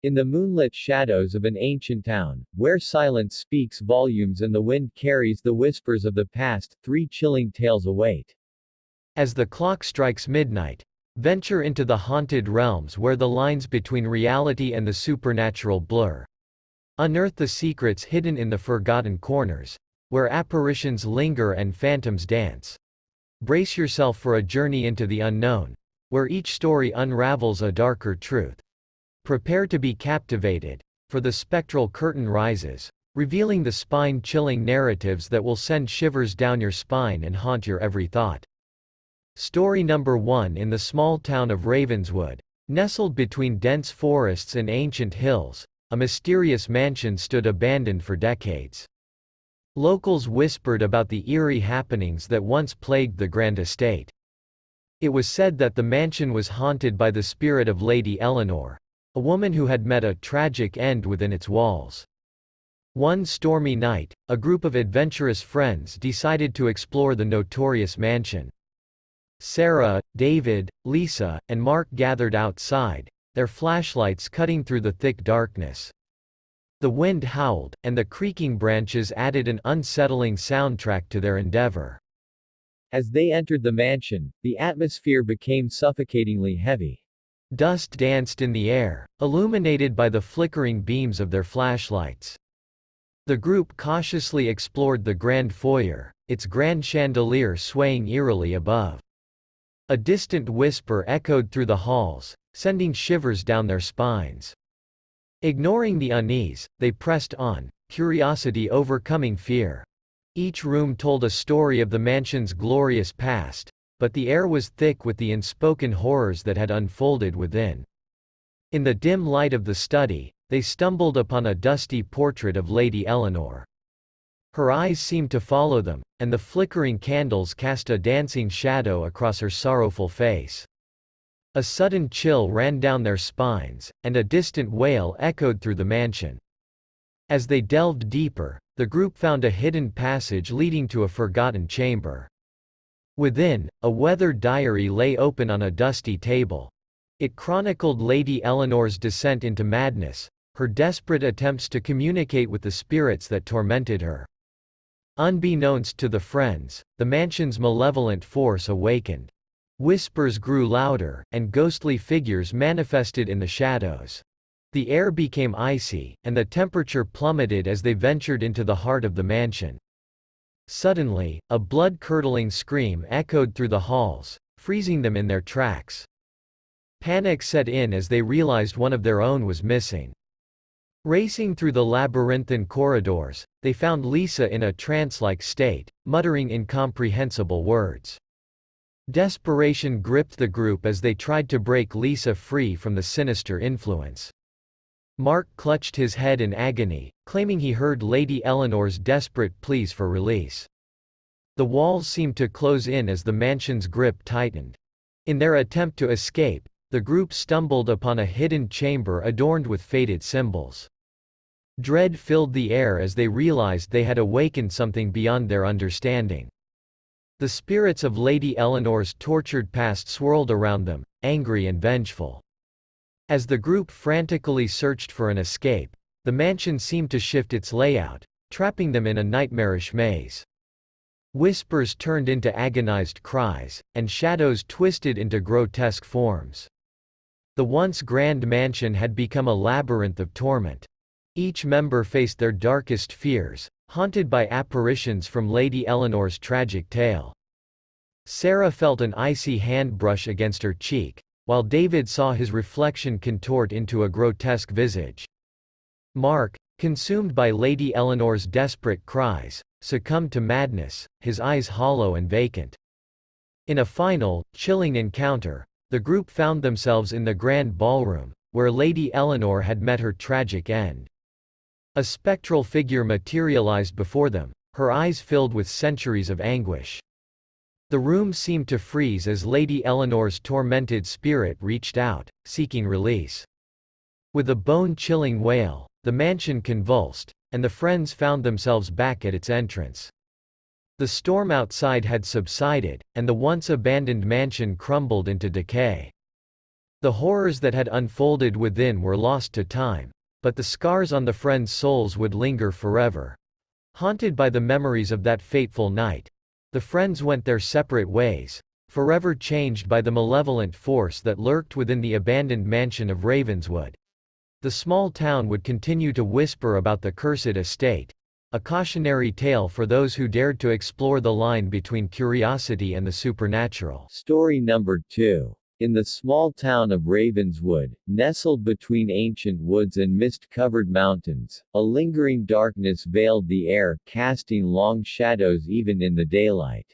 In the moonlit shadows of an ancient town, where silence speaks volumes and the wind carries the whispers of the past, three chilling tales await. As the clock strikes midnight, venture into the haunted realms where the lines between reality and the supernatural blur. Unearth the secrets hidden in the forgotten corners, where apparitions linger and phantoms dance. Brace yourself for a journey into the unknown, where each story unravels a darker truth. Prepare to be captivated, for the spectral curtain rises, revealing the spine-chilling narratives that will send shivers down your spine and haunt your every thought. Story number 1. In the small town of Ravenswood, nestled between dense forests and ancient hills, a mysterious mansion stood abandoned for decades. Locals whispered about the eerie happenings that once plagued the grand estate. It was said that the mansion was haunted by the spirit of Lady Eleanor, a woman who had met a tragic end within its walls. One stormy night, a group of adventurous friends decided to explore the notorious mansion. Sarah, David, Lisa, and Mark gathered outside, their flashlights cutting through the thick darkness. The wind howled, and the creaking branches added an unsettling soundtrack to their endeavor. As they entered the mansion, the atmosphere became suffocatingly heavy. Dust danced in the air, illuminated by the flickering beams of their flashlights. The group cautiously explored the grand foyer, its grand chandelier swaying eerily above. A distant whisper echoed through the halls, sending shivers down their spines. Ignoring the unease, they pressed on, curiosity overcoming fear. Each room told a story of the mansion's glorious past, but the air was thick with the unspoken horrors that had unfolded within. In the dim light of the study, they stumbled upon a dusty portrait of Lady Eleanor. Her eyes seemed to follow them, and the flickering candles cast a dancing shadow across her sorrowful face. A sudden chill ran down their spines, and a distant wail echoed through the mansion. As they delved deeper, the group found a hidden passage leading to a forgotten chamber. Within, a weathered diary lay open on a dusty table. It chronicled Lady Eleanor's descent into madness, her desperate attempts to communicate with the spirits that tormented her. Unbeknownst to the friends, the mansion's malevolent force awakened. Whispers grew louder, and ghostly figures manifested in the shadows. The air became icy, and the temperature plummeted as they ventured into the heart of the mansion. Suddenly, a blood-curdling scream echoed through the halls, freezing them in their tracks. Panic set in as they realized one of their own was missing. Racing through the labyrinthine corridors, they found Lisa in a trance-like state, muttering incomprehensible words. Desperation gripped the group as they tried to break Lisa free from the sinister influence. Mark clutched his head in agony, claiming he heard Lady Eleanor's desperate pleas for release. The walls seemed to close in as the mansion's grip tightened. In their attempt to escape, the group stumbled upon a hidden chamber adorned with faded symbols. Dread filled the air as they realized they had awakened something beyond their understanding. The spirits of Lady Eleanor's tortured past swirled around them, angry and vengeful. As the group frantically searched for an escape, the mansion seemed to shift its layout, trapping them in a nightmarish maze. Whispers turned into agonized cries, and shadows twisted into grotesque forms. The once grand mansion had become a labyrinth of torment. Each member faced their darkest fears, haunted by apparitions from Lady Eleanor's tragic tale. Sarah felt an icy hand brush against her cheek, while David saw his reflection contort into a grotesque visage. Mark, consumed by Lady Eleanor's desperate cries, succumbed to madness, his eyes hollow and vacant. In a final, chilling encounter, the group found themselves in the grand ballroom, where Lady Eleanor had met her tragic end. A spectral figure materialized before them, her eyes filled with centuries of anguish. The room seemed to freeze as Lady Eleanor's tormented spirit reached out, seeking release. With a bone-chilling wail, the mansion convulsed, and the friends found themselves back at its entrance. The storm outside had subsided, and the once abandoned mansion crumbled into decay. The horrors that had unfolded within were lost to time, but the scars on the friends' souls would linger forever. Haunted by the memories of that fateful night, the friends went their separate ways, forever changed by the malevolent force that lurked within the abandoned mansion of Ravenswood. The small town would continue to whisper about the cursed estate, a cautionary tale for those who dared to explore the line between curiosity and the supernatural. Story number 2. In the small town of Ravenswood, nestled between ancient woods and mist-covered mountains, a lingering darkness veiled the air, casting long shadows even in the daylight.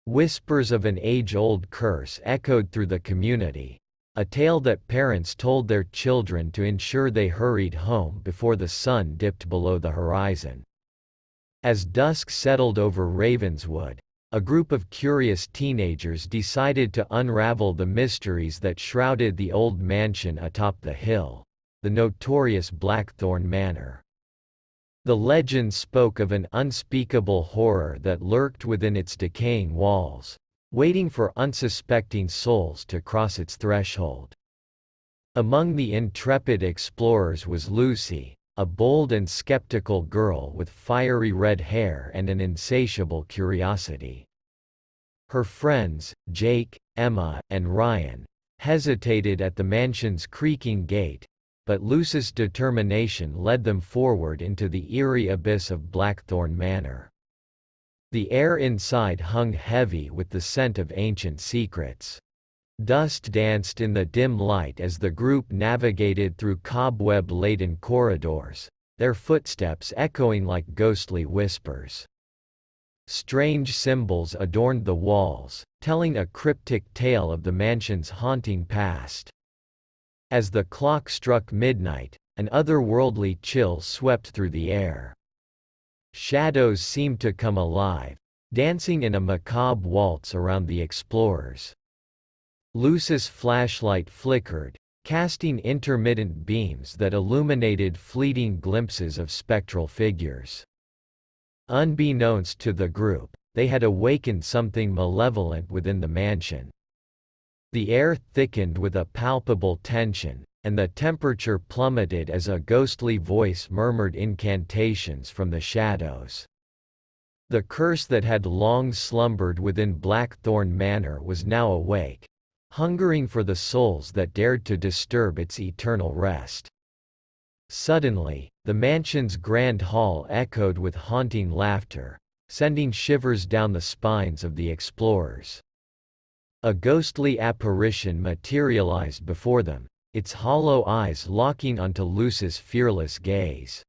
Whispers of an age-old curse echoed through the community, a tale that parents told their children to ensure they hurried home before the sun dipped below the horizon. As dusk settled over Ravenswood, a group of curious teenagers decided to unravel the mysteries that shrouded the old mansion atop the hill, the notorious Blackthorn Manor. The legend spoke of an unspeakable horror that lurked within its decaying walls, waiting for unsuspecting souls to cross its threshold. Among the intrepid explorers was Lucy, a bold and skeptical girl with fiery red hair and an insatiable curiosity. Her friends, Jake, Emma, and Ryan, hesitated at the mansion's creaking gate, but Lucy's determination led them forward into the eerie abyss of Blackthorn Manor. The air inside hung heavy with the scent of ancient secrets. Dust danced in the dim light as the group navigated through cobweb-laden corridors, their footsteps echoing like ghostly whispers. Strange symbols adorned the walls, telling a cryptic tale of the mansion's haunting past. As the clock struck midnight, an otherworldly chill swept through the air. Shadows seemed to come alive, dancing in a macabre waltz around the explorers. Lucy's flashlight flickered, casting intermittent beams that illuminated fleeting glimpses of spectral figures. Unbeknownst to the group, they had awakened something malevolent within the mansion. The air thickened with a palpable tension, and the temperature plummeted as a ghostly voice murmured incantations from the shadows. The curse that had long slumbered within Blackthorn Manor was now awake, hungering for the souls that dared to disturb its eternal rest. Suddenly, the mansion's grand hall echoed with haunting laughter, sending shivers down the spines of the explorers. A ghostly apparition materialized before them, its hollow eyes locking onto Lucy's fearless gaze.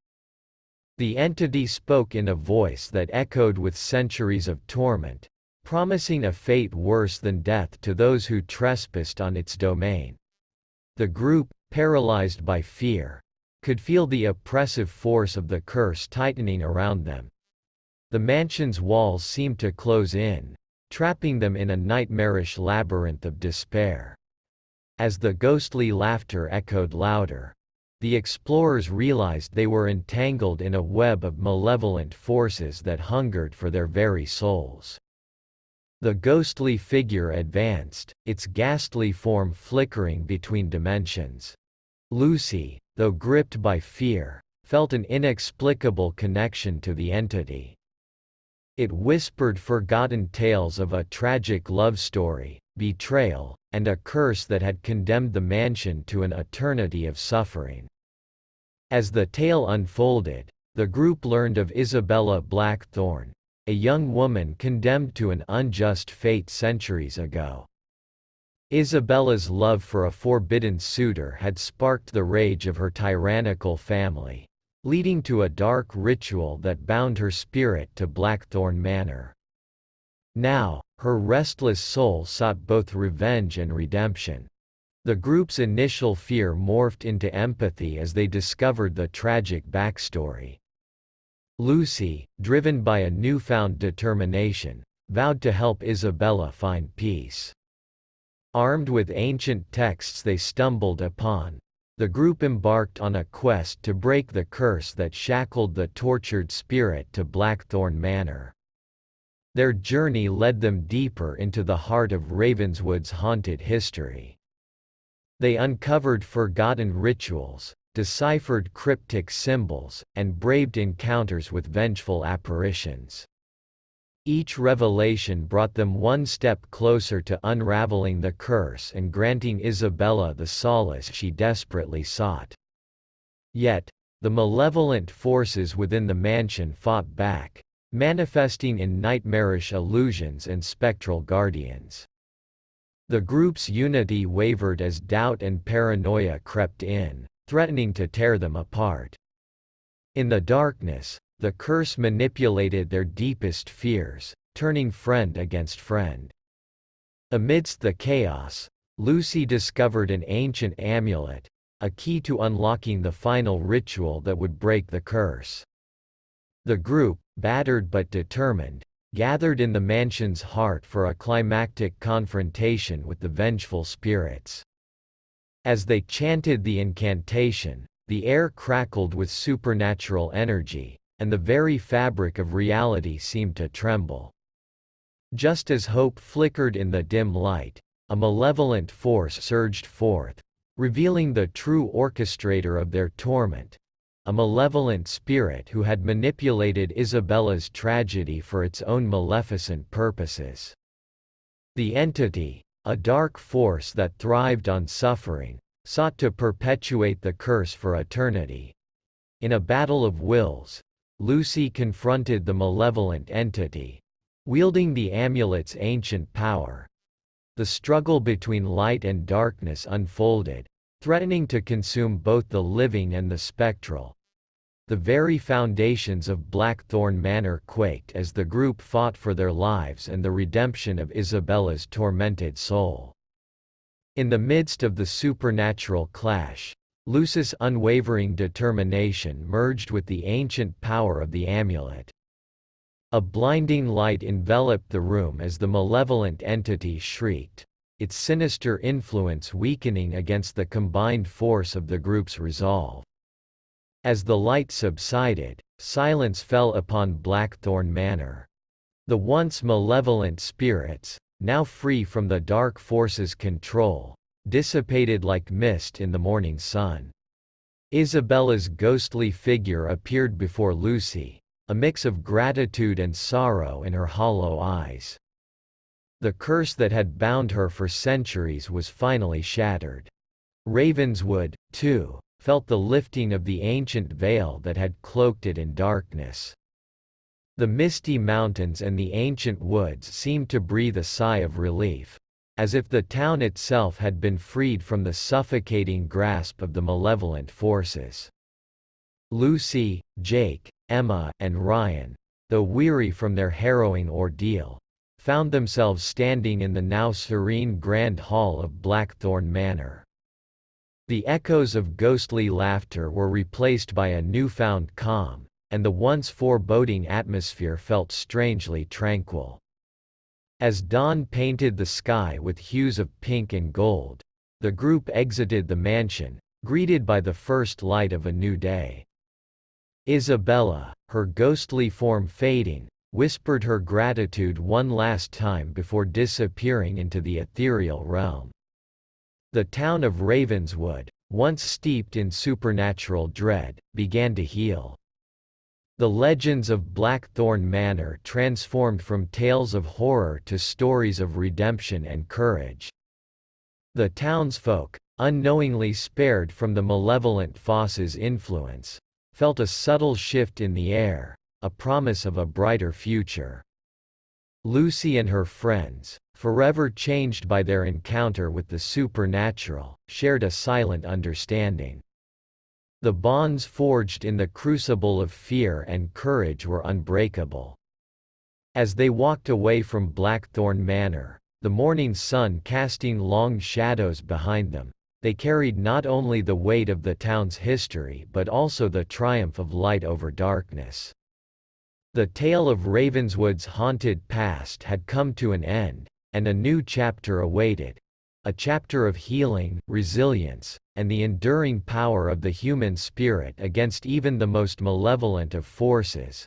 The entity spoke in a voice that echoed with centuries of torment, promising a fate worse than death to those who trespassed on its domain. The group, paralyzed by fear, could feel the oppressive force of the curse tightening around them. The mansion's walls seemed to close in, trapping them in a nightmarish labyrinth of despair. As the ghostly laughter echoed louder, the explorers realized they were entangled in a web of malevolent forces that hungered for their very souls. The ghostly figure advanced, its ghastly form flickering between dimensions. Lucy, though gripped by fear, felt an inexplicable connection to the entity. It whispered forgotten tales of a tragic love story, betrayal, and a curse that had condemned the mansion to an eternity of suffering. As the tale unfolded, the group learned of Isabella Blackthorn, a young woman condemned to an unjust fate centuries ago. Isabella's love for a forbidden suitor had sparked the rage of her tyrannical family, leading to a dark ritual that bound her spirit to Blackthorn Manor. Now, her restless soul sought both revenge and redemption. The group's initial fear morphed into empathy as they discovered the tragic backstory. Lucy, driven by a newfound determination, vowed to help Isabella find peace. Armed with ancient texts they stumbled upon, the group embarked on a quest to break the curse that shackled the tortured spirit to Blackthorn Manor. Their journey led them deeper into the heart of Ravenswood's haunted history. They uncovered forgotten rituals, deciphered cryptic symbols, and braved encounters with vengeful apparitions. Each revelation brought them one step closer to unraveling the curse and granting Isabella the solace she desperately sought. Yet, the malevolent forces within the mansion fought back, manifesting in nightmarish illusions and spectral guardians. The group's unity wavered as doubt and paranoia crept in, threatening to tear them apart. In the darkness, the curse manipulated their deepest fears, turning friend against friend. Amidst the chaos, Lucy discovered an ancient amulet, a key to unlocking the final ritual that would break the curse. The group, battered but determined, gathered in the mansion's heart for a climactic confrontation with the vengeful spirits. As they chanted the incantation, the air crackled with supernatural energy, and the very fabric of reality seemed to tremble. Just as hope flickered in the dim light, a malevolent force surged forth, revealing the true orchestrator of their torment, a malevolent spirit who had manipulated Isabella's tragedy for its own maleficent purposes. The entity, a dark force that thrived on suffering, sought to perpetuate the curse for eternity. In a battle of wills, Lucy confronted the malevolent entity, wielding the amulet's ancient power. The struggle between light and darkness unfolded, threatening to consume both the living and the spectral. The very foundations of Blackthorn Manor quaked as the group fought for their lives and the redemption of Isabella's tormented soul. In the midst of the supernatural clash, Lucy's unwavering determination merged with the ancient power of the amulet. A blinding light enveloped the room as the malevolent entity shrieked, its sinister influence weakening against the combined force of the group's resolve. As the light subsided, silence fell upon Blackthorn Manor. The once malevolent spirits, now free from the dark force's control, dissipated like mist in the morning sun. Isabella's ghostly figure appeared before Lucy, a mix of gratitude and sorrow in her hollow eyes. The curse that had bound her for centuries was finally shattered. Ravenswood, too, felt the lifting of the ancient veil that had cloaked it in darkness. The misty mountains and the ancient woods seemed to breathe a sigh of relief, as if the town itself had been freed from the suffocating grasp of the malevolent forces. Lucy, Jake, Emma, and Ryan, though weary from their harrowing ordeal, found themselves standing in the now serene grand hall of Blackthorn Manor. The echoes of ghostly laughter were replaced by a newfound calm, and the once foreboding atmosphere felt strangely tranquil. As dawn painted the sky with hues of pink and gold, the group exited the mansion, greeted by the first light of a new day. Isabella, her ghostly form fading, whispered her gratitude one last time before disappearing into the ethereal realm. The town of Ravenswood, once steeped in supernatural dread, began to heal. The legends of Blackthorn Manor transformed from tales of horror to stories of redemption and courage. The townsfolk, unknowingly spared from the malevolent Foss's influence, felt a subtle shift in the air, a promise of a brighter future. Lucy and her friends, forever changed by their encounter with the supernatural, shared a silent understanding. The bonds forged in the crucible of fear and courage were unbreakable. As they walked away from Blackthorn Manor, the morning sun casting long shadows behind them, they carried not only the weight of the town's history but also the triumph of light over darkness. The tale of Ravenswood's haunted past had come to an end, and a new chapter awaited. A chapter of healing, resilience, and the enduring power of the human spirit against even the most malevolent of forces.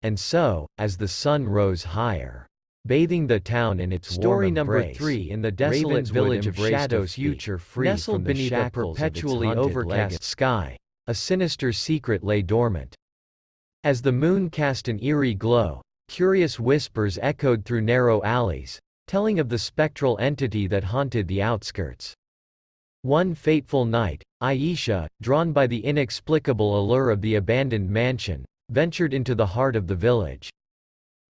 And so, as the sun rose higher, bathing the town in its Story warm number embrace. 3. In the desolate village of Shadows future free nestled from the beneath a shackles perpetually of its haunted overcast sky, a sinister secret lay dormant. As the moon cast an eerie glow, curious whispers echoed through narrow alleys, telling of the spectral entity that haunted the outskirts. One fateful night, Aisha, drawn by the inexplicable allure of the abandoned mansion, ventured into the heart of the village.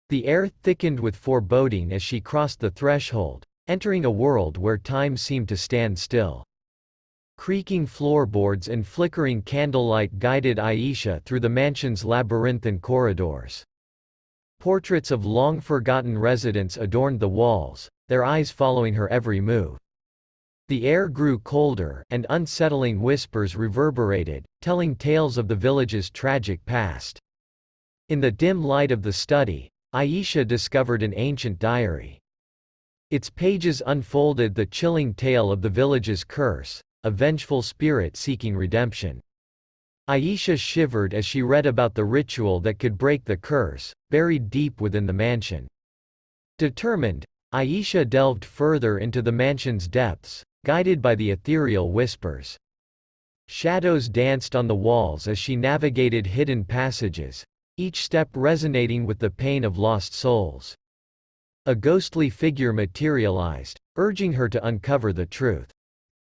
The air thickened with foreboding as she crossed the threshold, entering a world where time seemed to stand still. Creaking floorboards and flickering candlelight guided Aisha through the mansion's labyrinthine corridors. Portraits of long-forgotten residents adorned the walls, their eyes following her every move. The air grew colder, and unsettling whispers reverberated, telling tales of the village's tragic past. In the dim light of the study, Aisha discovered an ancient diary. Its pages unfolded the chilling tale of the village's curse, a vengeful spirit seeking redemption. Aisha shivered as she read about the ritual that could break the curse, buried deep within the mansion. Determined, Aisha delved further into the mansion's depths, guided by the ethereal whispers. Shadows danced on the walls as she navigated hidden passages, each step resonating with the pain of lost souls. A ghostly figure materialized, urging her to uncover the truth.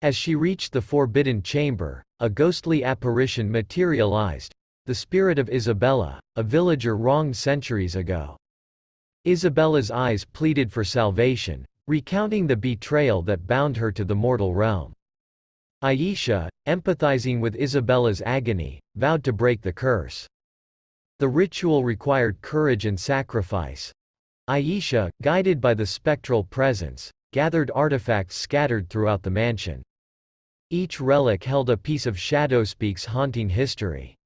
As she reached the forbidden chamber, a ghostly apparition materialized, the spirit of Isabella, a villager wronged centuries ago. Isabella's eyes pleaded for salvation, recounting the betrayal that bound her to the mortal realm. Aisha, empathizing with Isabella's agony, vowed to break the curse. The ritual required courage and sacrifice. Aisha, guided by the spectral presence, gathered artifacts scattered throughout the mansion. Each relic held a piece of Shadowspeak's haunting history.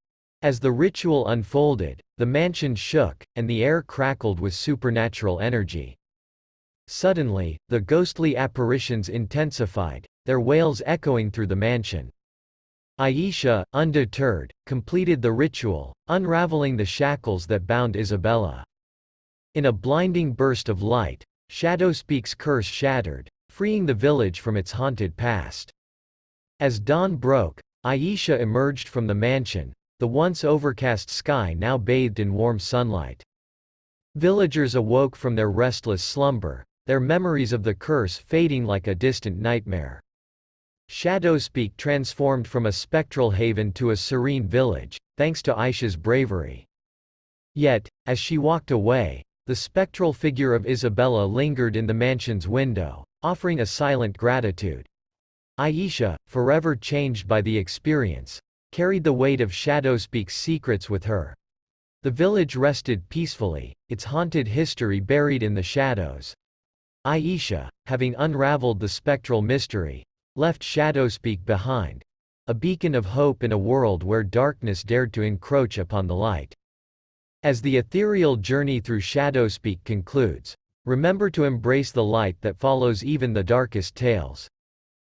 As the ritual unfolded, the mansion shook, and the air crackled with supernatural energy. Suddenly, the ghostly apparitions intensified, their wails echoing through the mansion. Aisha, undeterred, completed the ritual, unraveling the shackles that bound Isabella. In a blinding burst of light, Shadowspeak's curse shattered, freeing the village from its haunted past. As dawn broke, Aisha emerged from the mansion, the once overcast sky now bathed in warm sunlight. Villagers awoke from their restless slumber, their memories of the curse fading like a distant nightmare. Shadowspeak transformed from a spectral haven to a serene village, thanks to Aisha's bravery. Yet, as she walked away, the spectral figure of Isabella lingered in the mansion's window, offering a silent gratitude. Aisha, forever changed by the experience, carried the weight of Shadowspeak's secrets with her. The village rested peacefully, its haunted history buried in the shadows. Aisha, having unraveled the spectral mystery, left Shadowspeak behind, a beacon of hope in a world where darkness dared to encroach upon the light. As the ethereal journey through Shadowspeak concludes, remember to embrace the light that follows even the darkest tales.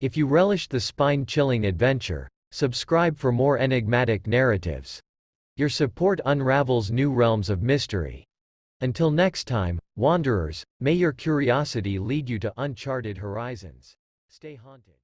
If you relished the spine-chilling adventure, subscribe for more enigmatic narratives. Your support unravels new realms of mystery. Until next time, wanderers, may your curiosity lead you to uncharted horizons. Stay haunted.